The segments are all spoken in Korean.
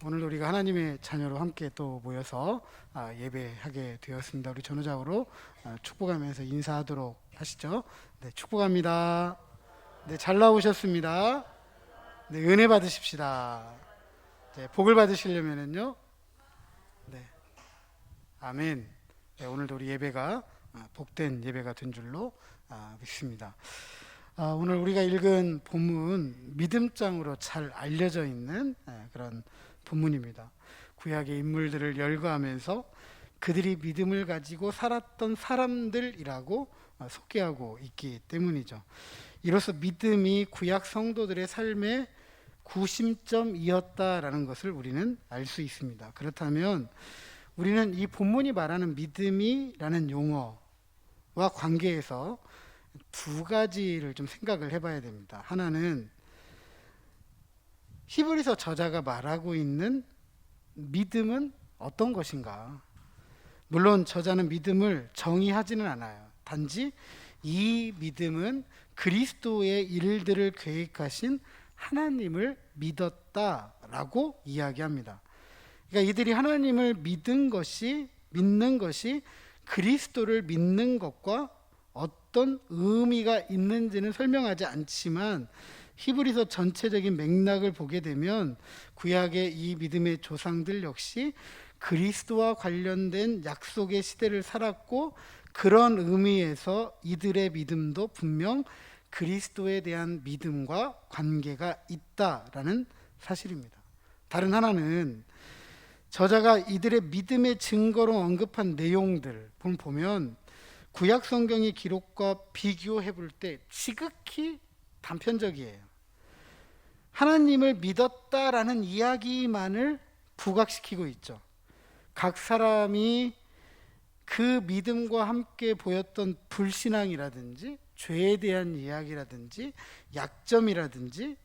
오늘 우리가 하나님의 자녀로 함께 또 모여서 예배하게 되었습니다. 우리 전후장으로 축복하면서 인사하도록 하시죠. 네, 축복합니다. 네, 잘 나오셨습니다. 네, 은혜 받으십시다. 네, 복을 받으시려면은요. 네, 아멘. 네, 오늘도 우리 예배가 복된 예배가 된 줄로 믿습니다. 오늘 우리가 읽은 본문 믿음장으로 잘 알려져 있는 그런 본문입니다. 구약의 인물들을 열거하면서 그들이 믿음을 가지고 살았던 사람들이라고 소개하고 있기 때문이죠. 이로써 믿음이 구약 성도들의 삶의 구심점이었다라는 것을 우리는 알 수 있습니다. 그렇다면 우리는 이 본문이 말하는 믿음이라는 용어와 관계에서 두 가지를 좀 생각을 해봐야 됩니다. 하나는 히브리서 저자가 말하고 있는 믿음은 어떤 것인가? 물론 저자는 믿음을 정의하지는 않아요. 단지 이 믿음은 그리스도의 일들을 계획하신 하나님을 믿었다라고 이야기합니다. 그러니까 이들이 하나님을 믿는 것이 그리스도를 믿는 것과 어떤 의미가 있는지는 설명하지 않지만 히브리서 전체적인 맥락을 보게 되면 구약의 이 믿음의 조상들 역시 그리스도와 관련된 약속의 시대를 살았고, 그런 의미에서 이들의 믿음도 분명 그리스도에 대한 믿음과 관계가 있다라는 사실입니다. 다른 하나는 저자가 이들의 믿음의 증거로 언급한 내용들 보면 구약 성경의 기록과 비교해 볼 때 지극히 단편적이에요. 하나님을 믿었다라는 이야기만을 부각시키고 있죠. 각 사람이 그 믿음과 함께 보였던 불신앙이라든지 죄에 대한 이야기라든지 약점이라든지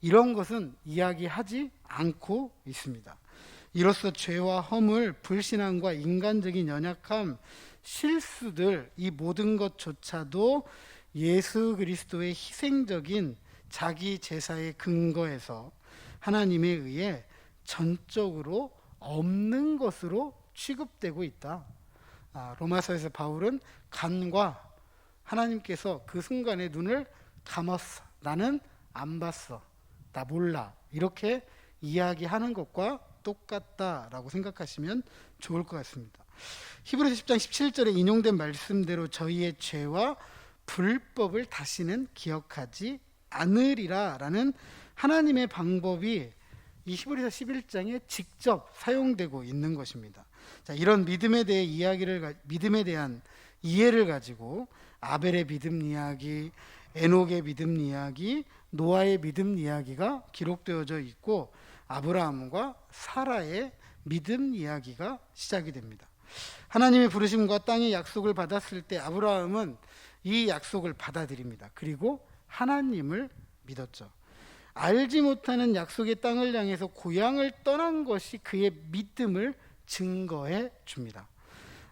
이런 것은 이야기하지 않고 있습니다. 이로써 죄와 허물, 불신앙과 인간적인 연약함, 실수들, 이 모든 것조차도 예수 그리스도의 희생적인 자기 제사의 근거에서 하나님에 의해 전적으로 없는 것으로 취급되고 있다. 로마서에서 바울은 간과 하나님께서 그 순간에 눈을 감았어. 나는 안 봤어. 나 몰라. 이렇게 이야기하는 것과 똑같다라고 생각하시면 좋을 것 같습니다. 히브리서 10장 17절에 인용된 말씀대로 저희의 죄와 불법을 다시는 기억하지 않으리라 라는 하나님의 방법이 이 히브리서 11장에 직접 사용되고 있는 것입니다. 자, 이런 믿음에 대한 이해를 가지고 아벨의 믿음 이야기, 에녹의 믿음 이야기, 노아의 믿음 이야기가 기록되어져 있고, 아브라함과 사라의 믿음 이야기가 시작이 됩니다. 하나님의 부르심과 땅의 약속을 받았을 때 아브라함은 이 약속을 받아들입니다. 그리고 하나님을 믿었죠. 알지 못하는 약속의 땅을 향해서 고향을 떠난 것이 그의 믿음을 증거해 줍니다.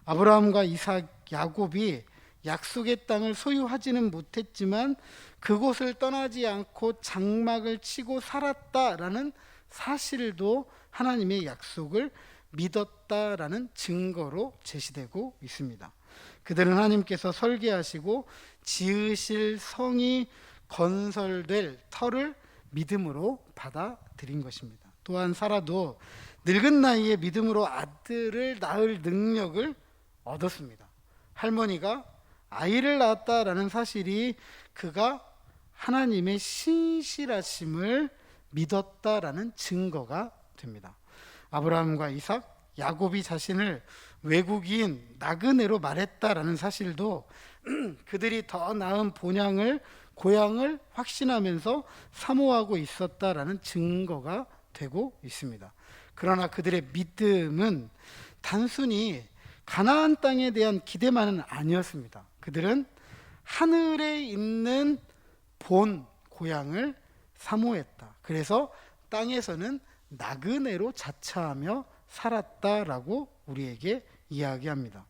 아브라함과 이삭, 야곱이 약속의 땅을 소유하지는 못했지만 그곳을 떠나지 않고 장막을 치고 살았다라는 사실도 하나님의 약속을 믿었다라는 증거로 제시되고 있습니다. 그들은 하나님께서 설계하시고 지으실 성이 건설될 터를 믿음으로 받아들인 것입니다. 또한 사라도 늙은 나이에 믿음으로 아들을 낳을 능력을 얻었습니다. 할머니가 아이를 낳았다라는 사실이 그가 하나님의 신실하심을 믿었다라는 증거가 됩니다. 아브라함과 이삭, 야곱이 자신을 외국인 나그네로 말했다라는 사실도 그들이 더 나은 고향을 확신하면서 사모하고 있었다라는 증거가 되고 있습니다. 그러나 그들의 믿음은 단순히 가나안 땅에 대한 기대만은 아니었습니다. 그들은 하늘에 있는 본 고향을 사모했다. 그래서 땅에서는 나그네로 자처하며 살았다라고 우리에게 이야기합니다.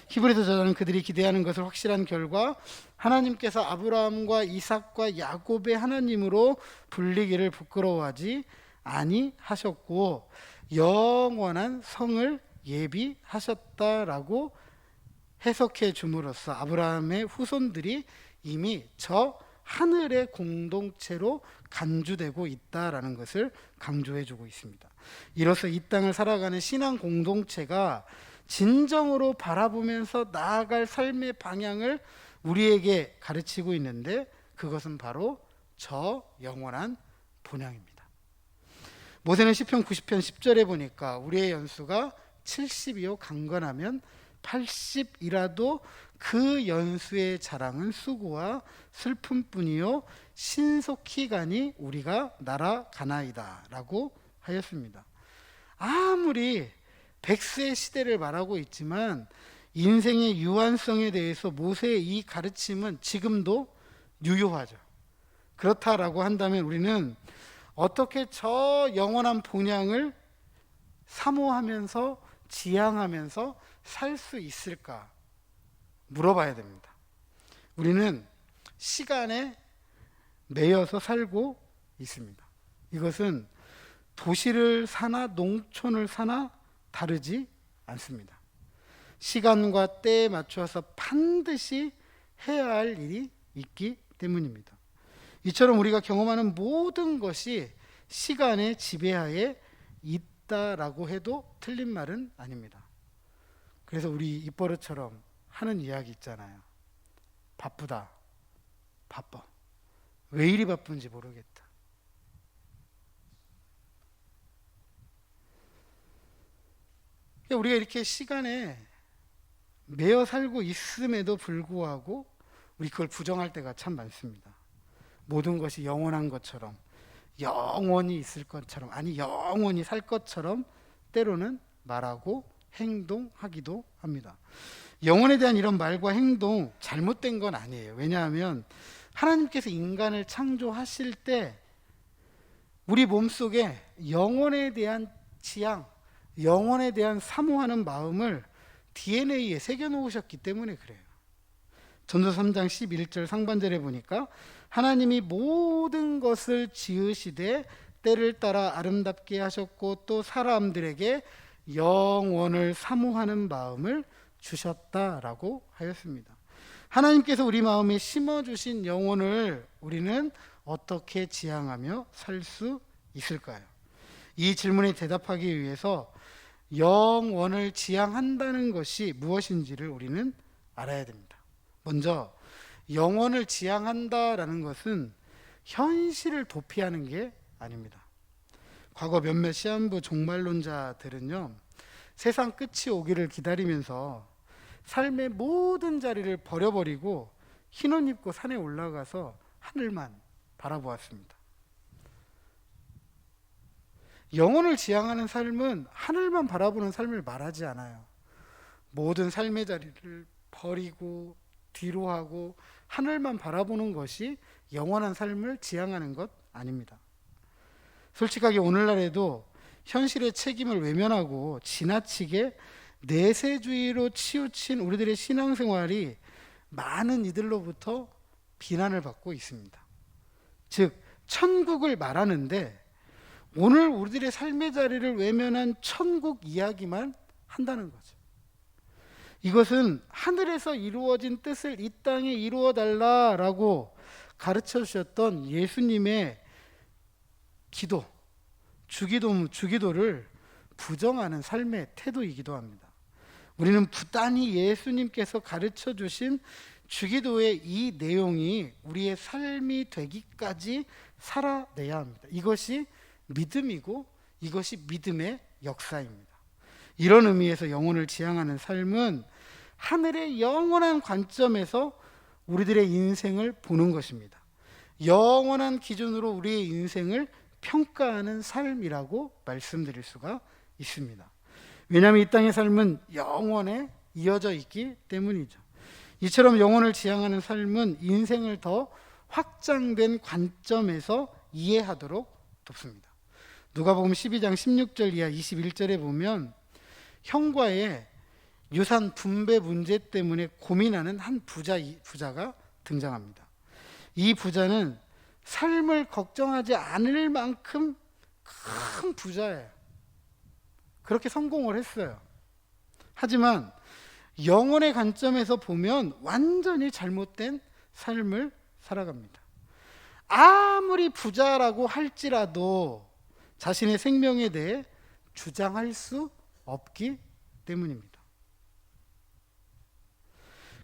히브리서 저자는 그들이 기대하는 것을 확실한 결과 하나님께서 아브라함과 이삭과 야곱의 하나님으로 불리기를 부끄러워하지 아니하셨고 영원한 성을 예비하셨다라고 해석해 줌으로써 아브라함의 후손들이 이미 저 하늘의 공동체로 간주되고 있다라는 것을 강조해 주고 있습니다. 이로써 이 땅을 살아가는 신앙 공동체가 진정으로 바라보면서 나아갈 삶의 방향을 우리에게 가르치고 있는데, 그것은 바로 저 영원한 본향입니다. 모세는 시편 90편 10절에 보니까 우리의 연수가 70이요 강건하면 80이라도 그 연수의 자랑은 수고와 슬픔뿐이요 신속히 가니 우리가 날아가나이다 라고 하였습니다. 아무리 백세 시대를 말하고 있지만 인생의 유한성에 대해서 모세의 이 가르침은 지금도 유효하죠. 그렇다라고 한다면 우리는 어떻게 저 영원한 본향을 사모하면서 지향하면서 살 수 있을까 물어봐야 됩니다. 우리는 시간에 매여서 살고 있습니다. 이것은 도시를 사나 농촌을 사나 다르지 않습니다. 시간과 때에 맞춰서 반드시 해야 할 일이 있기 때문입니다. 이처럼 우리가 경험하는 모든 것이 시간의 지배하에 있다라고 해도 틀린 말은 아닙니다. 그래서 우리 입버릇처럼 하는 이야기 있잖아요. 바쁘다. 바빠. 왜 이리 바쁜지 모르겠다. 우리가 이렇게 시간에 매여 살고 있음에도 불구하고 우리 그걸 부정할 때가 참 많습니다. 모든 것이 영원한 것처럼, 영원히 있을 것처럼, 아니 영원히 살 것처럼 때로는 말하고 행동하기도 합니다. 영혼에 대한 이런 말과 행동 잘못된 건 아니에요. 왜냐하면 하나님께서 인간을 창조하실 때 우리 몸속에 영혼에 대한 지향, 영혼에 대한 사모하는 마음을 DNA에 새겨놓으셨기 때문에 그래요. 전도서 3장 11절 상반절에 보니까 하나님이 모든 것을 지으시되 때를 따라 아름답게 하셨고 또 사람들에게 영원을 사모하는 마음을 주셨다라고 하였습니다. 하나님께서 우리 마음에 심어주신 영혼을 우리는 어떻게 지향하며 살 수 있을까요? 이 질문에 대답하기 위해서 영원을 지향한다는 것이 무엇인지를 우리는 알아야 됩니다. 먼저 영원을 지향한다라는 것은 현실을 도피하는 게 아닙니다. 과거 몇몇 시한부 종말론자들은요, 세상 끝이 오기를 기다리면서 삶의 모든 자리를 버려버리고 흰옷 입고 산에 올라가서 하늘만 바라보았습니다. 영혼을 지향하는 삶은 하늘만 바라보는 삶을 말하지 않아요. 모든 삶의 자리를 버리고 뒤로 하고 하늘만 바라보는 것이 영원한 삶을 지향하는 것 아닙니다. 솔직하게 오늘날에도 현실의 책임을 외면하고 지나치게 내세주의로 치우친 우리들의 신앙생활이 많은 이들로부터 비난을 받고 있습니다. 즉 천국을 말하는데 오늘 우리들의 삶의 자리를 외면한 천국 이야기만 한다는 거죠. 이것은 하늘에서 이루어진 뜻을 이 땅에 이루어 달라라고 가르쳐 주셨던 예수님의 기도, 주기도를 부정하는 삶의 태도이기도 합니다. 우리는 부단히 예수님께서 가르쳐 주신 주기도의 이 내용이 우리의 삶이 되기까지 살아내야 합니다. 이것이 믿음이고 이것이 믿음의 역사입니다. 이런 의미에서 영혼을 지향하는 삶은 하늘의 영원한 관점에서 우리들의 인생을 보는 것입니다. 영원한 기준으로 우리의 인생을 평가하는 삶이라고 말씀드릴 수가 있습니다. 왜냐하면 이 땅의 삶은 영원에 이어져 있기 때문이죠. 이처럼 영혼을 지향하는 삶은 인생을 더 확장된 관점에서 이해하도록 돕습니다. 누가복음 12장 16절 이하 21절에 보면 형과의 유산 분배 문제 때문에 고민하는 한 부자가 등장합니다. 이 부자는 삶을 걱정하지 않을 만큼 큰 부자예요. 그렇게 성공을 했어요. 하지만 영혼의 관점에서 보면 완전히 잘못된 삶을 살아갑니다. 아무리 부자라고 할지라도 자신의 생명에 대해 주장할 수 없기 때문입니다.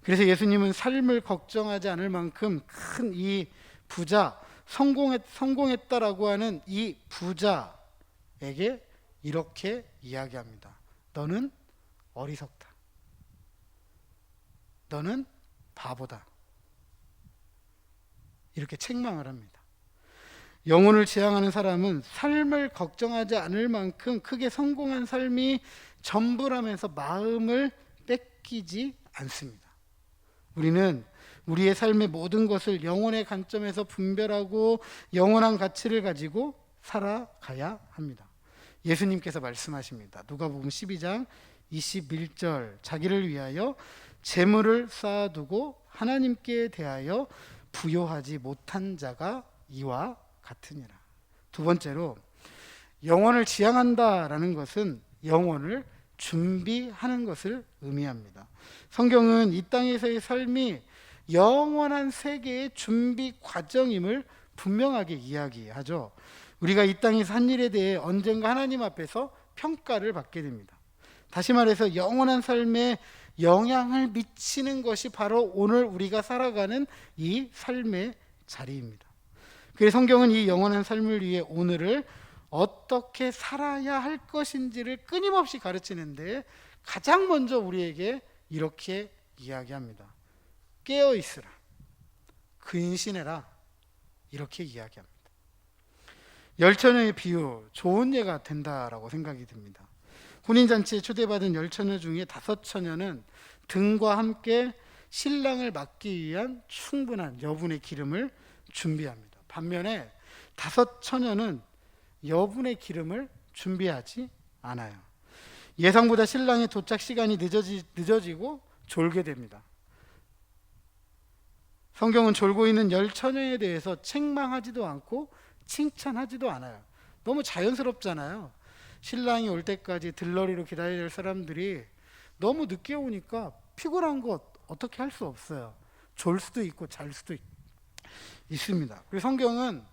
그래서 예수님은 삶을 걱정하지 않을 만큼 큰 이 부자, 성공했다라고 하는 이 부자에게 이렇게 이야기합니다. 너는 어리석다. 너는 바보다. 이렇게 책망을 합니다. 영혼을 지향하는 사람은 삶을 걱정하지 않을 만큼 크게 성공한 삶이 전부라면서 마음을 뺏기지 않습니다. 우리는 우리의 삶의 모든 것을 영혼의 관점에서 분별하고 영원한 가치를 가지고 살아가야 합니다. 예수님께서 말씀하십니다. 누가복음 12장 21절, 자기를 위하여 재물을 쌓아두고 하나님께 대하여 부요하지 못한 자가 이와 같으니라. 두 번째로, 영혼을 지향한다라는 것은 영혼을 준비하는 것을 의미합니다. 성경은 이 땅에서의 삶이 영원한 세계의 준비 과정임을 분명하게 이야기하죠. 우리가 이 땅에서 한 일에 대해 언젠가 하나님 앞에서 평가를 받게 됩니다. 다시 말해서 영원한 삶에 영향을 미치는 것이 바로 오늘 우리가 살아가는 이 삶의 자리입니다. 그래서 성경은 이 영원한 삶을 위해 오늘을 어떻게 살아야 할 것인지를 끊임없이 가르치는데 가장 먼저 우리에게 이렇게 이야기합니다. 깨어 있으라, 근신해라, 이렇게 이야기합니다. 열처녀의 비유, 좋은 예가 된다라고 생각이 듭니다. 혼인잔치에 초대받은 열처녀 중에 5처녀는 등과 함께 신랑을 맞기 위한 충분한 여분의 기름을 준비합니다. 반면에 5처녀는 여분의 기름을 준비하지 않아요. 예상보다 신랑의 도착 시간이 늦어지고 졸게 됩니다. 성경은 졸고 있는 열처녀에 대해서 책망하지도 않고 칭찬하지도 않아요. 너무 자연스럽잖아요. 신랑이 올 때까지 들러리로 기다려야 될 사람들이 너무 늦게 오니까 피곤한 것 어떻게 할 수 없어요. 졸 수도 있고 잘 수도 있습니다. 그리고 성경은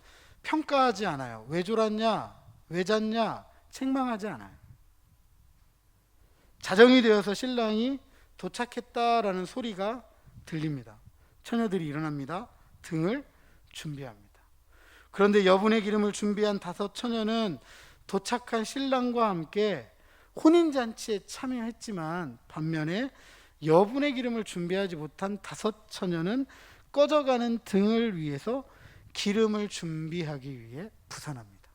평가하지 않아요. 왜 졸았냐, 왜 잤냐, 책망하지 않아요. 자정이 되어서 신랑이 도착했다라는 소리가 들립니다. 처녀들이 일어납니다. 등을 준비합니다. 그런데 여분의 기름을 준비한 5처녀는 도착한 신랑과 함께 혼인잔치에 참여했지만 반면에 여분의 기름을 준비하지 못한 5처녀는 꺼져가는 등을 위해서 기름을 준비하기 위해 부산합니다.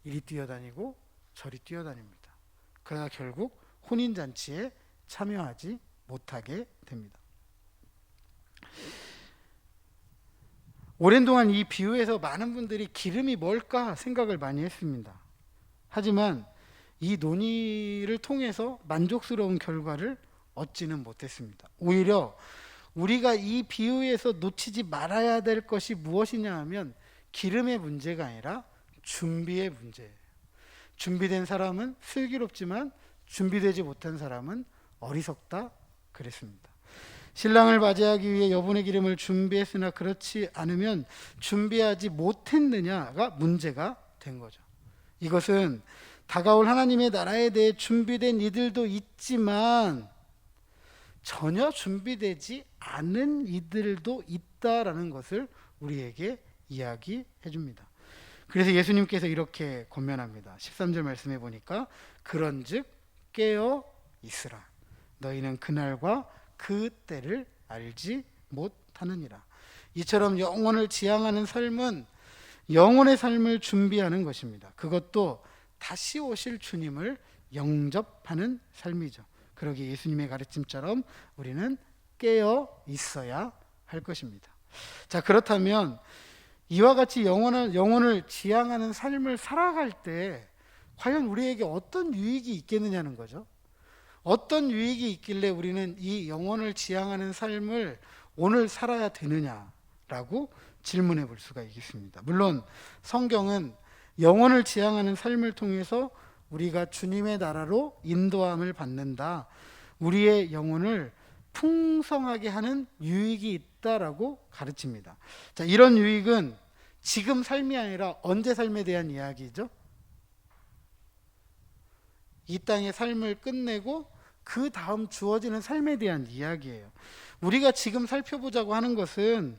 이리 뛰어다니고 저리 뛰어다닙니다. 그러나 결국 혼인잔치에 참여하지 못하게 됩니다. 오랜 동안 이 비유에서 많은 분들이 기름이 뭘까 생각을 많이 했습니다. 하지만 이 논의를 통해서 만족스러운 결과를 얻지는 못했습니다. 오히려 우리가 이 비유에서 놓치지 말아야 될 것이 무엇이냐 하면 기름의 문제가 아니라 준비의 문제예요. 준비된 사람은 슬기롭지만 준비되지 못한 사람은 어리석다 그랬습니다. 신랑을 맞이하기 위해 여분의 기름을 준비했으나 그렇지 않으면 준비하지 못했느냐가 문제가 된 거죠. 이것은 다가올 하나님의 나라에 대해 준비된 이들도 있지만 전혀 준비되지 않은 이들도 있다라는 것을 우리에게 이야기해 줍니다. 그래서 예수님께서 이렇게 권면합니다. 13절 말씀해 보니까 그런즉 깨어 있으라. 너희는 그날과 그 때를 알지 못하느니라. 이처럼 영혼을 지향하는 삶은 영혼의 삶을 준비하는 것입니다. 그것도 다시 오실 주님을 영접하는 삶이죠. 그러기에 예수님의 가르침처럼 우리는 깨어 있어야 할 것입니다. 자, 그렇다면 이와 같이 영혼을 지향하는 삶을 살아갈 때 과연 우리에게 어떤 유익이 있겠느냐는 거죠. 어떤 유익이 있길래 우리는 이 영혼을 지향하는 삶을 오늘 살아야 되느냐라고 질문해 볼 수가 있겠습니다. 물론 성경은 영혼을 지향하는 삶을 통해서 우리가 주님의 나라로 인도함을 받는다. 우리의 영혼을 풍성하게 하는 유익이 있다라고 가르칩니다. 자, 이런 유익은 지금 삶이 아니라 언제 삶에 대한 이야기죠? 이 땅의 삶을 끝내고 그 다음 주어지는 삶에 대한 이야기예요. 우리가 지금 살펴보자고 하는 것은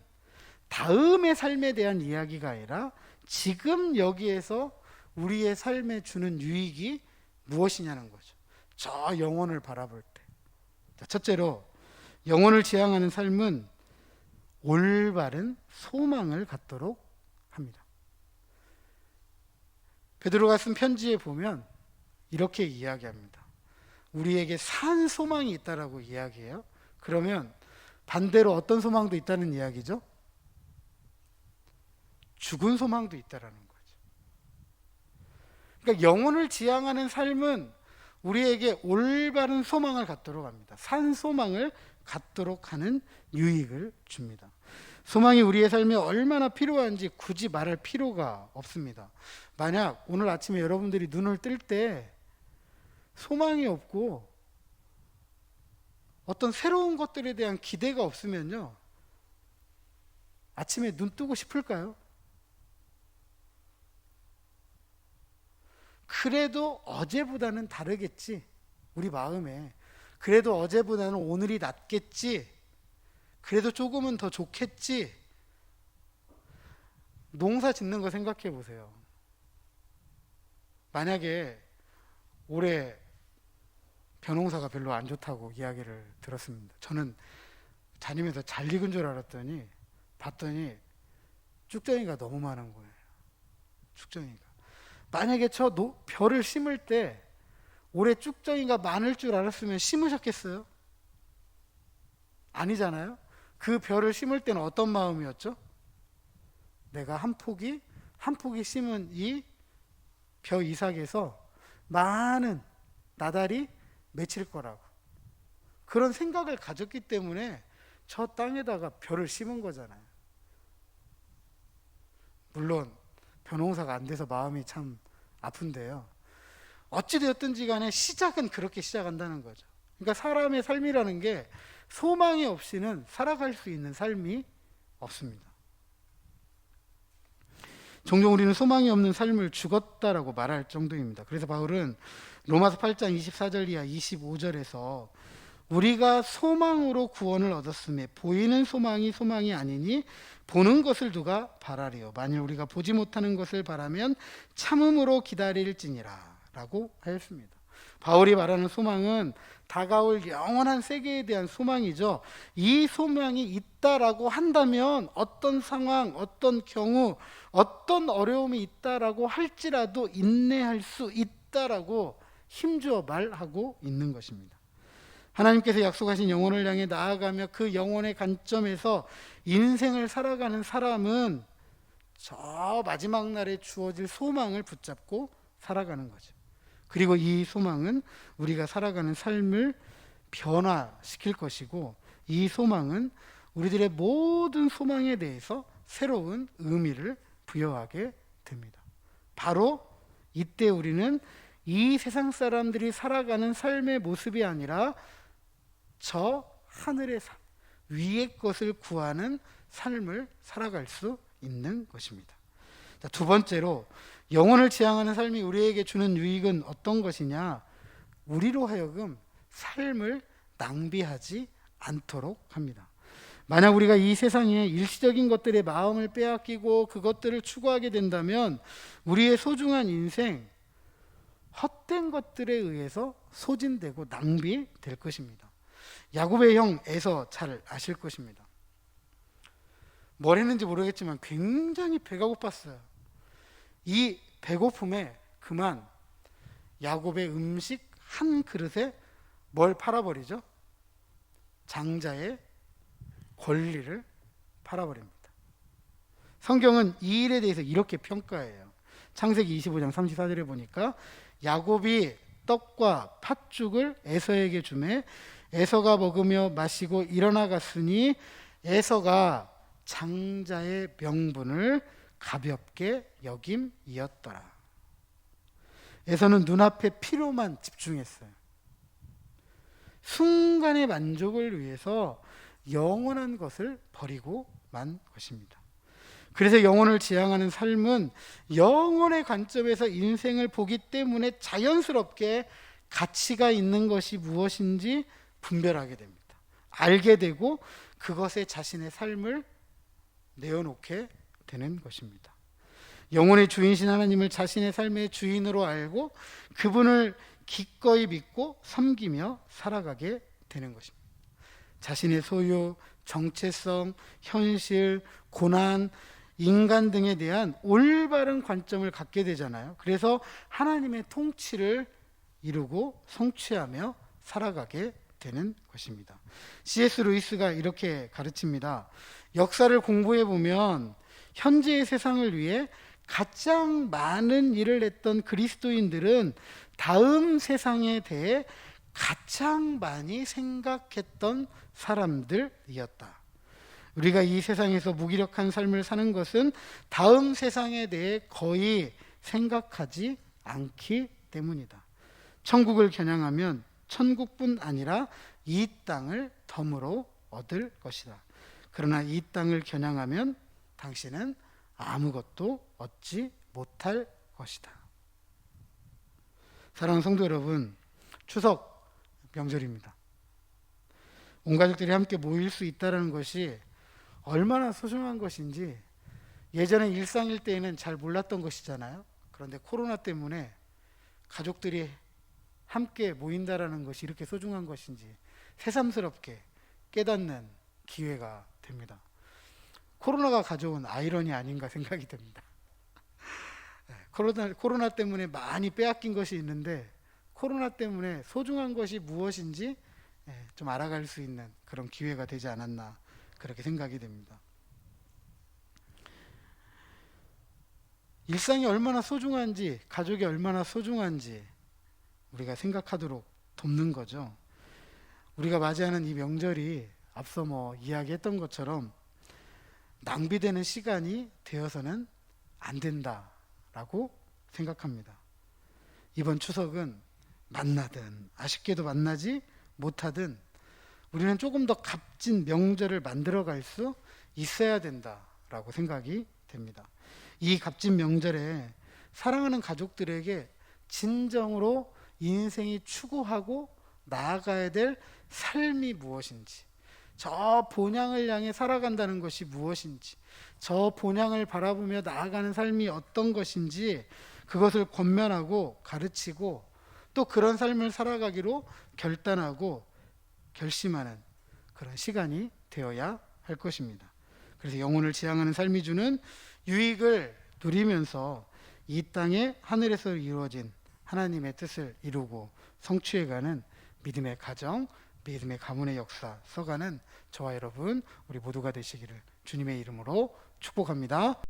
다음의 삶에 대한 이야기가 아니라 지금 여기에서 우리의 삶에 주는 유익이 무엇이냐는 거죠. 저 영혼을 바라볼 때. 자, 첫째로 영혼을 지향하는 삶은 올바른 소망을 갖도록 합니다. 베드로가 쓴 편지에 보면 이렇게 이야기합니다. 우리에게 산 소망이 있다라고 이야기해요. 그러면 반대로 어떤 소망도 있다는 이야기죠? 죽은 소망도 있다라는 거죠. 그러니까 영혼을 지향하는 삶은 우리에게 올바른 소망을 갖도록 합니다. 산 소망을 갖도록 하는 유익을 줍니다. 소망이 우리의 삶에 얼마나 필요한지 굳이 말할 필요가 없습니다. 만약 오늘 아침에 여러분들이 눈을 뜰 때 소망이 없고 어떤 새로운 것들에 대한 기대가 없으면요, 아침에 눈 뜨고 싶을까요? 그래도 어제보다는 다르겠지, 우리 마음에. 그래도 어제보다는 오늘이 낫겠지, 그래도 조금은 더 좋겠지. 농사 짓는 거 생각해 보세요. 만약에 올해 벼농사가 별로 안 좋다고 이야기를 들었습니다. 저는 다니면서 잘 익은 줄 알았더니 봤더니 쭉정이가 너무 많은 거예요. 쭉정이가. 만약에 저 벼를 심을 때 올해 쭉정이가 많을 줄 알았으면 심으셨겠어요? 아니잖아요. 그 벼를 심을 때는 어떤 마음이었죠? 내가 한 포기 심은 이 벼 이삭에서 많은 나달이 맺힐 거라고, 그런 생각을 가졌기 때문에 저 땅에다가 벼를 심은 거잖아요. 물론 벼농사가 안 돼서 마음이 참 아픈데요, 어찌되었든지 간에 시작은 그렇게 시작한다는 거죠. 그러니까 사람의 삶이라는 게 소망이 없이는 살아갈 수 있는 삶이 없습니다. 종종 우리는 소망이 없는 삶을 죽었다라고 말할 정도입니다. 그래서 바울은 로마서 8장 24절 이하 25절에서 우리가 소망으로 구원을 얻었음에 보이는 소망이 소망이 아니니 보는 것을 누가 바라리요. 만일 우리가 보지 못하는 것을 바라면 참음으로 기다릴지니라 라고 하였습니다. 바울이 말하는 소망은 다가올 영원한 세계에 대한 소망이죠. 이 소망이 있다라고 한다면 어떤 상황, 어떤 경우, 어떤 어려움이 있다라고 할지라도 인내할 수 있다라고 힘주어 말하고 있는 것입니다. 하나님께서 약속하신 영혼을 향해 나아가며 그 영혼의 관점에서 인생을 살아가는 사람은 저 마지막 날에 주어질 소망을 붙잡고 살아가는 거죠. 그리고 이 소망은 우리가 살아가는 삶을 변화시킬 것이고, 이 소망은 우리들의 모든 소망에 대해서 새로운 의미를 부여하게 됩니다. 바로 이때 우리는 이 세상 사람들이 살아가는 삶의 모습이 아니라 저 하늘의 삶, 위의 것을 구하는 삶을 살아갈 수 있는 것입니다. 자, 두 번째로 영혼을 지향하는 삶이 우리에게 주는 유익은 어떤 것이냐? 우리로 하여금 삶을 낭비하지 않도록 합니다. 만약 우리가 이 세상에 일시적인 것들에 마음을 빼앗기고 그것들을 추구하게 된다면 우리의 소중한 인생, 헛된 것들에 의해서 소진되고 낭비될 것입니다. 야곱의 형 에서 잘 아실 것입니다. 뭘 했는지 모르겠지만 굉장히 배가 고팠어요. 이 배고픔에 그만 야곱의 음식 한 그릇에 뭘 팔아버리죠? 장자의 권리를 팔아버립니다. 성경은 이 일에 대해서 이렇게 평가해요. 창세기 25장 34절에 보니까 야곱이 떡과 팥죽을 에서에게 주매 에서가 먹으며 마시고 일어나 갔으니 에서가 장자의 명분을 가볍게 여김이었더라. 에서는 눈앞의 피로만 집중했어요. 순간의 만족을 위해서 영원한 것을 버리고 만 것입니다. 그래서 영혼을 지향하는 삶은 영혼의 관점에서 인생을 보기 때문에 자연스럽게 가치가 있는 것이 무엇인지 분별하게 됩니다. 알게 되고 그것에 자신의 삶을 내어놓게 되는 것입니다. 영혼의 주인이신 하나님을 자신의 삶의 주인으로 알고 그분을 기꺼이 믿고 섬기며 살아가게 되는 것입니다. 자신의 소유, 정체성, 현실, 고난, 인간 등에 대한 올바른 관점을 갖게 되잖아요. 그래서 하나님의 통치를 이루고 성취하며 살아가게 되는 것입니다. C.S. 루이스가 이렇게 가르칩니다. 역사를 공부해 보면 현재의 세상을 위해 가장 많은 일을 했던 그리스도인들은 다음 세상에 대해 가장 많이 생각했던 사람들이었다. 우리가 이 세상에서 무기력한 삶을 사는 것은 다음 세상에 대해 거의 생각하지 않기 때문이다. 천국을 겨냥하면 천국뿐 아니라 이 땅을 덤으로 얻을 것이다. 그러나 이 땅을 겨냥하면 당신은 아무것도 얻지 못할 것이다. 사랑하는 성도 여러분, 추석 명절입니다. 온 가족들이 함께 모일 수 있다는 것이 얼마나 소중한 것인지 예전에 일상일 때에는 잘 몰랐던 것이잖아요. 그런데 코로나 때문에 가족들이 함께 모인다라는 것이 이렇게 소중한 것인지 새삼스럽게 깨닫는 기회가 됩니다. 코로나가 가져온 아이러니 아닌가 생각이 됩니다. 코로나 때문에 많이 빼앗긴 것이 있는데 코로나 때문에 소중한 것이 무엇인지 좀 알아갈 수 있는 그런 기회가 되지 않았나 그렇게 생각이 됩니다. 일상이 얼마나 소중한지, 가족이 얼마나 소중한지 우리가 생각하도록 돕는 거죠. 우리가 맞이하는 이 명절이 앞서 이야기했던 것처럼 낭비되는 시간이 되어서는 안 된다라고 생각합니다. 이번 추석은 만나든 아쉽게도 만나지 못하든 우리는 조금 더 값진 명절을 만들어갈 수 있어야 된다라고 생각이 됩니다. 이 값진 명절에 사랑하는 가족들에게 진정으로 인생이 추구하고 나아가야 될 삶이 무엇인지, 저 본향을 향해 살아간다는 것이 무엇인지, 저 본향을 바라보며 나아가는 삶이 어떤 것인지 그것을 권면하고 가르치고 또 그런 삶을 살아가기로 결단하고 결심하는 그런 시간이 되어야 할 것입니다. 그래서 영혼을 지향하는 삶이 주는 유익을 누리면서 이 땅에 하늘에서 이루어진 하나님의 뜻을 이루고 성취해가는 믿음의 가정, 믿음의 가문의 역사 써가는 저와 여러분 우리 모두가 되시기를 주님의 이름으로 축복합니다.